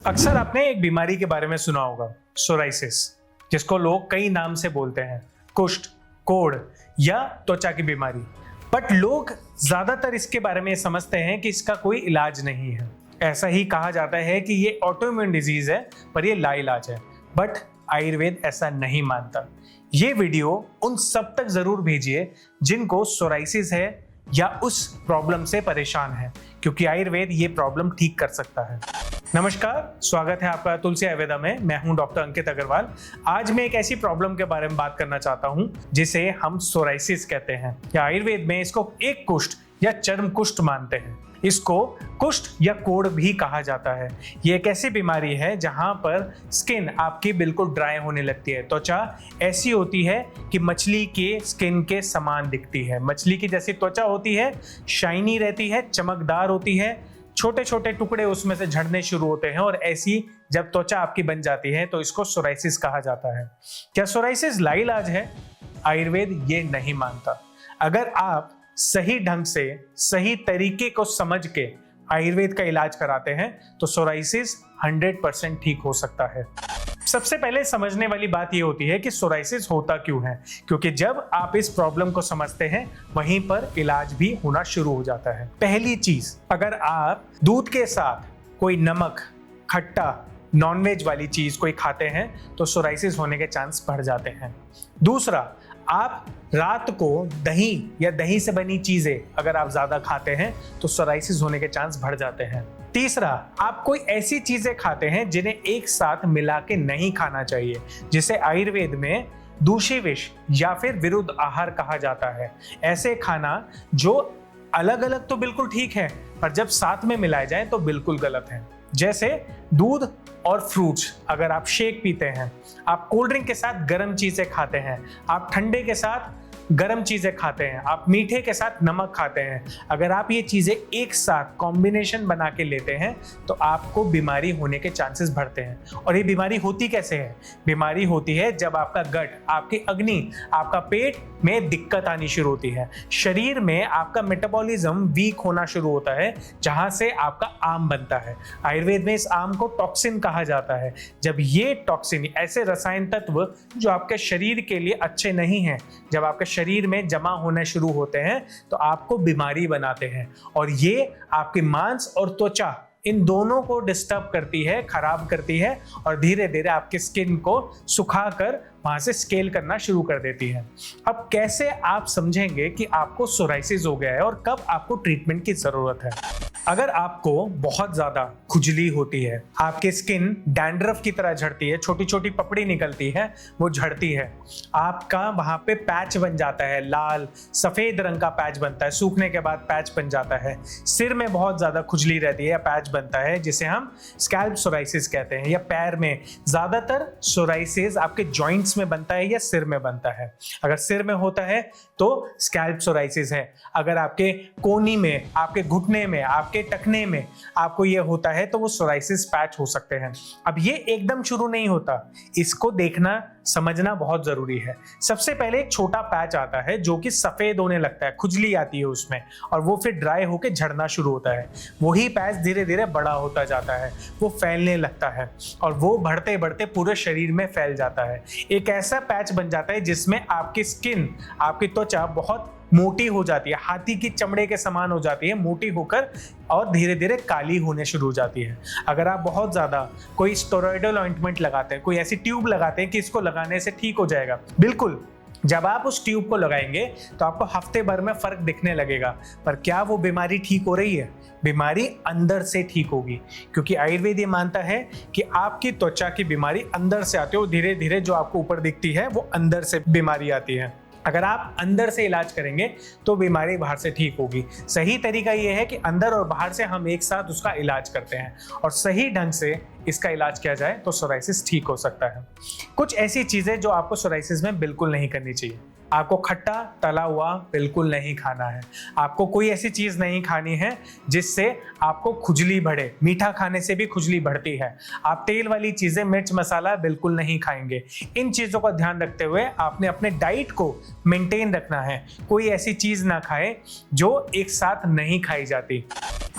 अक्सर आपने एक बीमारी के बारे में सुना होगा, सोराइसिस, जिसको लोग कई नाम से बोलते हैं, कुष्ठ, कोढ़ या त्वचा की बीमारी। बट लोग ज्यादातर इसके बारे में समझते हैं कि इसका कोई इलाज नहीं है। ऐसा ही कहा जाता है कि ये ऑटोइम्यून डिजीज है, पर ये लाइलाज है। बट आयुर्वेद ऐसा नहीं मानता। ये वीडियो उन सब तक जरूर भेजिए जिनको सोराइसिस है या उस प्रॉब्लम से परेशान है, क्योंकि आयुर्वेद ये प्रॉब्लम ठीक कर सकता है। नमस्कार, स्वागत है आपका तुलसी आयुर्वेदा में। मैं हूं डॉक्टर अंकित अग्रवाल। आज मैं एक ऐसी प्रॉब्लम के बारे में बात करना चाहता हूं जिसे हम सोराइसिस कहते हैं, या आयुर्वेद में इसको एक कुष्ठ या चर्म कुष्ठ मानते हैं। इसको कुष्ठ या कोढ़ भी कहा जाता है। ये एक ऐसी बीमारी है जहां पर स्किन आपकी बिल्कुल ड्राई होने लगती है। त्वचा ऐसी होती है कि मछली के स्किन के समान दिखती है। मछली की जैसी त्वचा होती है, शाइनी रहती है, चमकदार होती है, छोटे छोटे टुकड़े उसमें से झड़ने शुरू होते हैं। और ऐसी जब त्वचा आपकी बन जाती है तो इसको सोराइसिस कहा जाता है। क्या सोराइसिस लाइलाज है? आयुर्वेद ये नहीं मानता। अगर आप सही ढंग से, सही तरीके को समझ के आयुर्वेद का इलाज कराते हैं तो सोराइसिस 100% ठीक हो सकता है। सबसे पहले समझने वाली बात यह होती है कि सोराइसिस होता क्यों है, क्योंकि जब आप इस प्रॉब्लम को समझते हैं वहीं पर इलाज भी होना शुरू हो जाता है। पहली चीज, अगर आप दूध के साथ कोई नमक, खट्टा, नॉनवेज वाली चीज कोई खाते हैं तो सोराइसिस होने के चांस बढ़ जाते हैं। दूसरा, आप रात को दही या दही से बनी चीजें अगर आप ज्यादा खाते हैं तो सोराइसिस होने के चांस बढ़ जाते हैं। तीसरा, आप कोई ऐसी चीजें खाते हैं जिन्हें एक साथ मिला के नहीं खाना चाहिए, जिसे आयुर्वेद में दूषी विष या फिर विरुद्ध आहार कहा जाता है। ऐसे खाना जो अलग अलग तो बिल्कुल ठीक है, पर जब साथ में मिलाए जाए तो बिल्कुल गलत है। जैसे दूध और फ्रूट्स, अगर आप शेक पीते हैं, आप कोल्ड ड्रिंक के साथ गर्म चीजें खाते हैं, आप ठंडे के साथ गर्म चीजें खाते हैं, आप मीठे के साथ नमक खाते हैं, अगर आप ये चीजें एक साथ कॉम्बिनेशन बना के लेते हैं तो आपको बीमारी होने के चांसेस बढ़ते हैं। और ये बीमारी होती कैसे है? बीमारी होती है जब आपका गट, आपकी अग्नि, आपका पेट में दिक्कत आनी शुरू होती है। शरीर में आपका मेटाबॉलिज्म वीक होना शुरू होता है, जहां से आपका आम बनता है। आयुर्वेद में इस आम को टॉक्सिन कहा जाता है। जब ये टॉक्सिन, ऐसे रसायन तत्व जो आपके शरीर के लिए अच्छे नहीं हैं, जब आपके शरीर में जमा होने शुरू होते हैं तो आपको बीमारी बनाते हैं। और ये आपके मांस और त्वचा, इन दोनों को डिस्टर्ब करती है, खराब करती है, और धीरे धीरे आपके स्किन को सुखाकर वहां से स्केल करना शुरू कर देती है। अब कैसे आप समझेंगे कि आपको सोराइसिस हो गया है और कब आपको ट्रीटमेंट की जरूरत है? अगर आपको बहुत ज्यादा खुजली होती है, आपकी स्किन डैंड्रफ की तरह झड़ती है, छोटी छोटी पपड़ी निकलती है, वो झड़ती है, आपका वहां पे पैच बन जाता है, लाल सफेद रंग का पैच बनता है, सूखने के बाद पैच बन जाता है, सिर में बहुत ज्यादा खुजली रहती है या पैच बनता है जिसे हम स्कैल्प सोराइसिस कहते हैं, या पैर में, ज्यादातर सोराइसिस आपके जॉइंट्स में बनता है या सिर में बनता है। अगर सिर में होता है तो स्कैल्प सोराइसिस है। अगर आपके कोहनी में, आपके घुटने में, आपके टखने में आपको ये होता है तो वो सोराइसिस पैच हो सकते हैं। अब ये एकदम शुरू नहीं होता, इसको देखना, समझना बहुत जरूरी है। सबसे पहले एक छोटा पैच आता है जो कि सफेद होने लगता है, खुजली आती है उसमें, और वो फिर ड्राई होकर झड़ना शुरू होता है। वही पैच धीरे धीरे बड़ा होता जाता है, वो फैलने लगता है, और वो बढ़ते बढ़ते पूरे शरीर में फैल जाता है। एक ऐसा पैच बन जाता है जिसमें आपकी स्किन, आपकी त्वचा बहुत मोटी हो जाती है, हाथी की चमड़े के समान हो जाती है, मोटी होकर, और धीरे धीरे काली होने शुरू हो जाती है। अगर आप बहुत ज्यादा कोई स्टेरॉइडल ऑइंटमेंट लगाते हैं, कोई ऐसी ट्यूब लगाते हैं कि इसको लगाने से ठीक हो जाएगा, बिल्कुल, जब आप उस ट्यूब को लगाएंगे तो आपको हफ्ते भर में फर्क दिखने लगेगा, पर क्या वो बीमारी ठीक हो रही है? बीमारी अंदर से ठीक होगी, क्योंकि आयुर्वेद ये मानता है कि आपकी त्वचा की बीमारी अंदर से आती है, और धीरे धीरे जो आपको ऊपर दिखती है वो अंदर से बीमारी आती है। अगर आप अंदर से इलाज करेंगे तो बीमारी बाहर से ठीक होगी। सही तरीका यह है कि अंदर और बाहर से हम एक साथ उसका इलाज करते हैं, और सही ढंग से इसका इलाज किया जाए तो सोराइसिस ठीक हो सकता है। कुछ ऐसी चीजें जो आपको सोराइसिस में बिल्कुल नहीं करनी चाहिए, आपको खट्टा तला हुआ बिल्कुल नहीं खाना है। आपको कोई ऐसी चीज नहीं खानी है जिससे आपको खुजली बढ़े। मीठा खाने से भी खुजली बढ़ती है। आप तेल वाली चीजें, मिर्च मसाला बिल्कुल नहीं खाएंगे। इन चीजों का ध्यान रखते हुए आपने अपने डाइट को मेंटेन रखना है। कोई ऐसी चीज ना खाए जो एक साथ नहीं खाई जाती।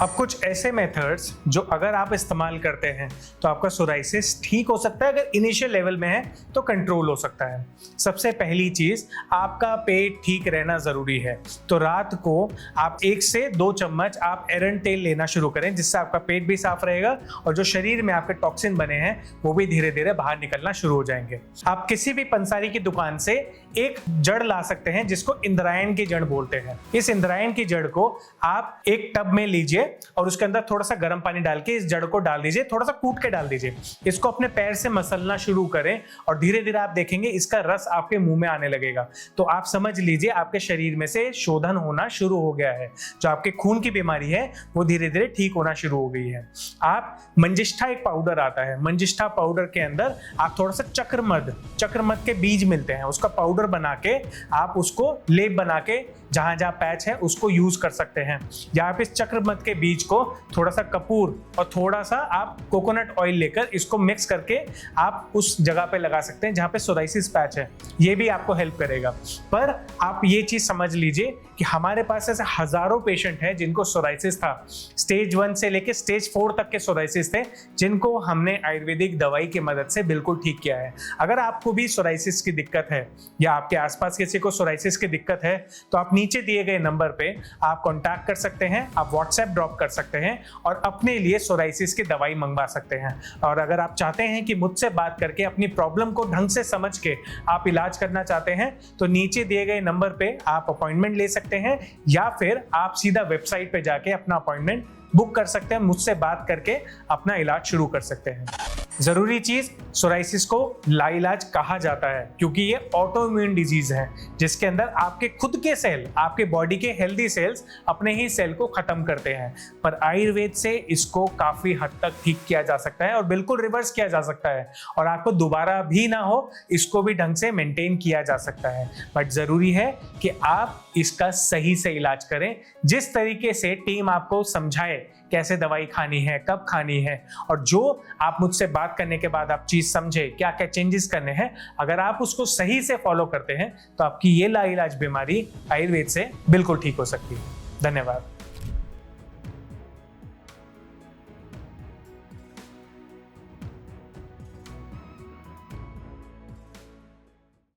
अब कुछ ऐसे मेथड्स जो अगर आप इस्तेमाल करते हैं तो आपका सोराइसिस ठीक हो सकता है। अगर इनिशियल लेवल में है तो कंट्रोल हो सकता है। सबसे पहली चीज, आपका पेट ठीक रहना जरूरी है। तो रात को आप 1 से 2 चम्मच आप एरंड तेल लेना शुरू करें, जिससे आपका पेट भी साफ रहेगा और जो शरीर में आपके टॉक्सिन बने हैं वो भी धीरे धीरे बाहर निकलना शुरू हो जाएंगे। आप किसी भी पंसारी की दुकान से एक जड़ ला सकते हैं जिसको इंद्रायण की जड़ बोलते हैं। इस इंद्रायण की जड़ को आप एक टब में लीजिए और उसके अंदर थोड़ा सा गर्म पानी डाल के इस जड़ को डाल दीजिए, थोड़ा सा कूट के डाल दीजिए। इसको अपने पैर से मसलना शुरू करें और धीरे धीरे आप देखेंगे इसका रस आपके मुंह में आने लगेगा। तो आप समझ लीजिए आपके शरीर में से शोधन होना शुरू हो गया है। जो आपके खून की बीमारी है वो धीरे धीरे ठीक होना शुरू हो गई है। आप मंजिष्ठा, एक पाउडर आता है, मंजिष्ठा पाउडर के अंदर आप थोड़ा सा चक्रमद के बीज मिलते हैं, उसका पाउडर बना के आप उसको लेप बना के जहां जहां पैच है उसको यूज कर सकते हैं। या आप इस चक्रमद के बीज को थोड़ा सा कपूर और थोड़ा सा आप कोकोनट ऑयल लेकर इसको मिक्स करके आप उस जगह पे लगा सकते हैं जहां पे सोराइसिस पैच है। ये भी आपको हेल्प करेगा। पर आप ये चीज समझ लीजिए कि हमारे पास ऐसे हजारों पेशेंट हैं जिनको सोराइसिस था। स्टेज 1 से लेके स्टेज 4 तक के सोराइसिस थे, जिनको हमने आयुर्वेदिक दवाई की मदद से बिल्कुल ठीक किया है। अगर आपको भी सोराइसिस की दिक्कत है या आपके आसपास किसी को सोराइसिस की दिक्कत है तो आप नीचे दिए गए नंबर पे आप कांटेक्ट कर सकते हैं, आप व्हाट्सएप ड्रॉप कर सकते हैं और अपने लिए सोराइसिस की दवाई मंगवा सकते हैं। और अगर आप चाहते हैं कि मुझसे बात करके अपनी प्रॉब्लम को ढंग से समझ के आप इलाज करना चाहते हैं तो नीचे दिए गए नंबर पे आप अपॉइंटमेंट ले सकते हैं या फिर आप सीधा वेबसाइट पे जाके अपना अपॉइंटमेंट बुक कर सकते हैं। मुझसे बात करके अपना इलाज शुरू कर सकते हैं। जरूरी चीज, सोराइसिस को लाइलाज कहा जाता है क्योंकि ये ऑटोइम्यून डिजीज है जिसके अंदर आपके खुद के सेल, आपके बॉडी के हेल्दी सेल्स अपने ही सेल को खत्म करते हैं। पर आयुर्वेद से इसको काफी हद तक ठीक किया जा सकता है और बिल्कुल रिवर्स किया जा सकता है और आपको दोबारा भी ना हो इसको भी ढंग से मेंटेन किया जा सकता है। बट जरूरी है कि आप इसका सही से इलाज करें, जिस तरीके से टीम आपको समझाए कैसे दवाई खानी है, कब खानी है और जो आप मुझसे बात करने के बाद आप चीज समझे क्या क्या चेंजेस करने हैं, अगर आप उसको सही से फॉलो करते हैं तो आपकी ये लाइलाज बीमारी आयुर्वेद से बिल्कुल ठीक हो सकती है। धन्यवाद।